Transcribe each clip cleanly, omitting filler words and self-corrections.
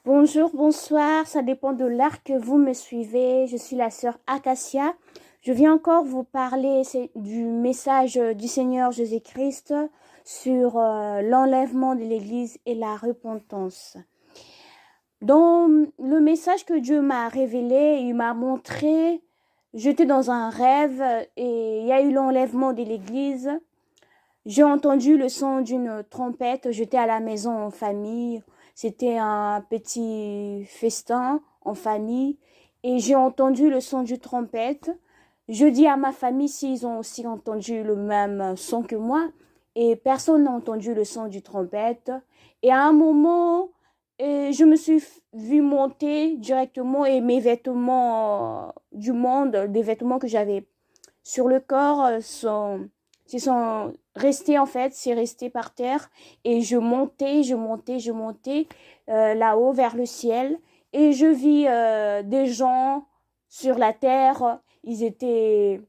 Bonjour, bonsoir, ça dépend de l'heure que vous me suivez. Je suis la sœur Acacia. Je viens encore vous parler du message du Seigneur Jésus-Christ sur l'enlèvement de l'Église et la repentance. Dans le message que Dieu m'a révélé, il m'a montré, j'étais dans un rêve et il y a eu l'enlèvement de l'Église. J'ai entendu le son d'une trompette, j'étais à la maison en famille, c'était un petit festin en famille et j'ai entendu le son d'une trompette. Je dis à ma famille s'ils ont aussi entendu le même son que moi et personne n'a entendu le son du trompette. Et à un moment, je me suis vue monter directement et mes vêtements du monde, des vêtements que j'avais sur le corps se sont restés en fait, c'est resté par terre et je montais là-haut vers le ciel et je vis des gens sur la terre, ils étaient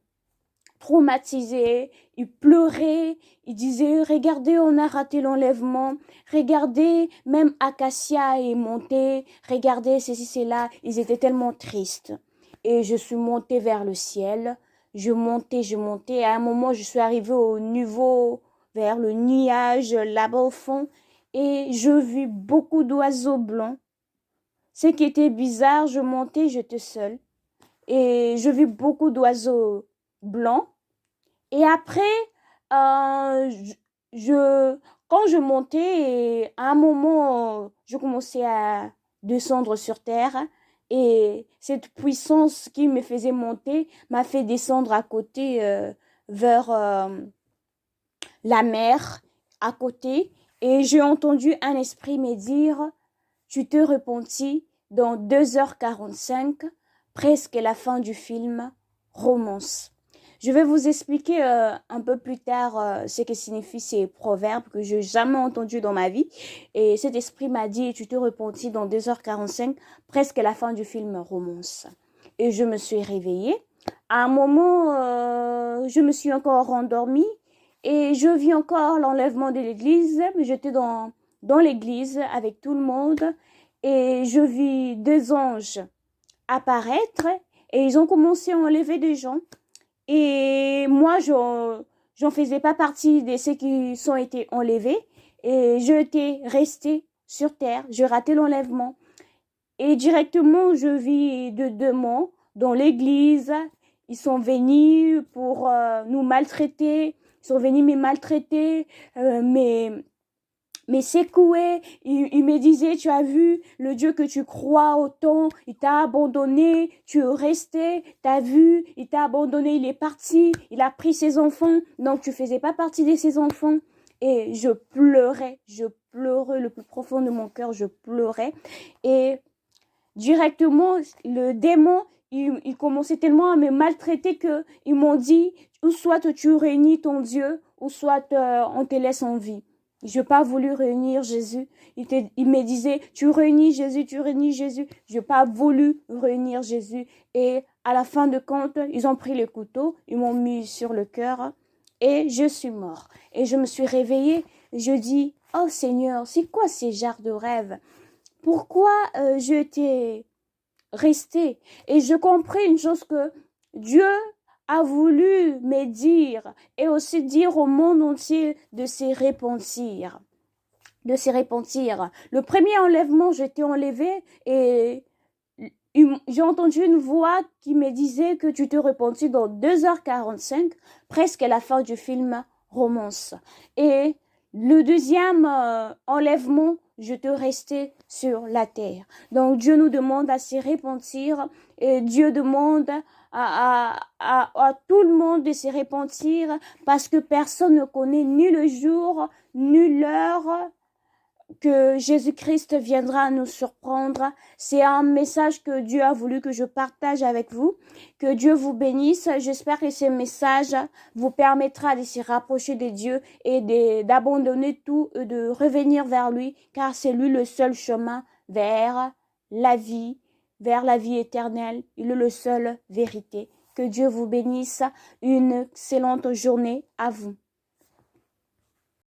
traumatisés, ils pleuraient, ils disaient regardez on a raté l'enlèvement, regardez même Acacia est montée, regardez ceci c'est là, ils étaient tellement tristes et je suis montée vers le ciel. Je montais, et à un moment, je suis arrivée au niveau, vers le nuage, là-bas au fond, et je vis beaucoup d'oiseaux blancs. Ce qui était bizarre, je montais, j'étais seule, et je vis beaucoup d'oiseaux blancs. Et après, quand je montais, et à un moment, je commençais à descendre sur terre, et cette puissance qui me faisait monter m'a fait descendre à côté vers la mer, à côté. Et j'ai entendu un esprit me dire, tu te repentis dans 2h45, presque la fin du film, romance. Je vais vous expliquer un peu plus tard ce que signifient ces proverbes que je n'ai jamais entendus dans ma vie. Et cet esprit m'a dit, tu te repentis dans 2h45, presque la fin du film romance. Et je me suis réveillée. À un moment, je me suis encore endormie et je vis encore l'enlèvement de l'église. J'étais dans l'église avec tout le monde et je vis deux anges apparaître et ils ont commencé à enlever des gens. Et moi, j'en faisais pas partie de ceux qui sont été enlevés. Et j'étais restée sur terre. Je ratais l'enlèvement. Et directement, je vis de démons dans l'église. Ils sont venus pour nous maltraiter. Ils sont venus me maltraiter, mais secoué, il me disait, tu as vu, le Dieu que tu crois autant, il t'a abandonné, tu es resté, t'as vu, il t'a abandonné, il est parti, il a pris ses enfants, donc tu faisais pas partie de ses enfants. Et je pleurais le plus profond de mon cœur, je pleurais. Et directement, le démon, il commençait tellement à me maltraiter qu'ils m'ont dit, ou soit tu réunis ton Dieu, ou soit on te laisse en vie. Je n'ai pas voulu réunir Jésus. Il me disait, tu réunis Jésus, tu réunis Jésus. Je n'ai pas voulu réunir Jésus. Et à la fin de compte, ils ont pris le couteau, ils m'ont mis sur le cœur et je suis mort. Et je me suis réveillée. Je dis, oh Seigneur, c'est quoi ces genres de rêves? Pourquoi j'étais restée? Et je compris une chose que Dieu a voulu me dire et aussi dire au monde entier de se repentir. De se repentir. Le premier enlèvement, j'étais enlevée et j'ai entendu une voix qui me disait que tu te repentis dans 2h45, presque à la fin du film Romance. Et le deuxième enlèvement, je te restais sur la terre. Donc Dieu nous demande à se repentir et Dieu demande à tout le monde de se repentir parce que personne ne connaît ni le jour ni l'heure que Jésus-Christ viendra nous surprendre. C'est un message que Dieu a voulu que je partage avec vous. Que Dieu vous bénisse. J'espère que ce message vous permettra de se rapprocher de Dieu et d'abandonner tout, de revenir vers lui, car c'est lui le seul chemin vers la vie éternelle. Il est le seul vérité. Que Dieu vous bénisse. Une excellente journée à vous.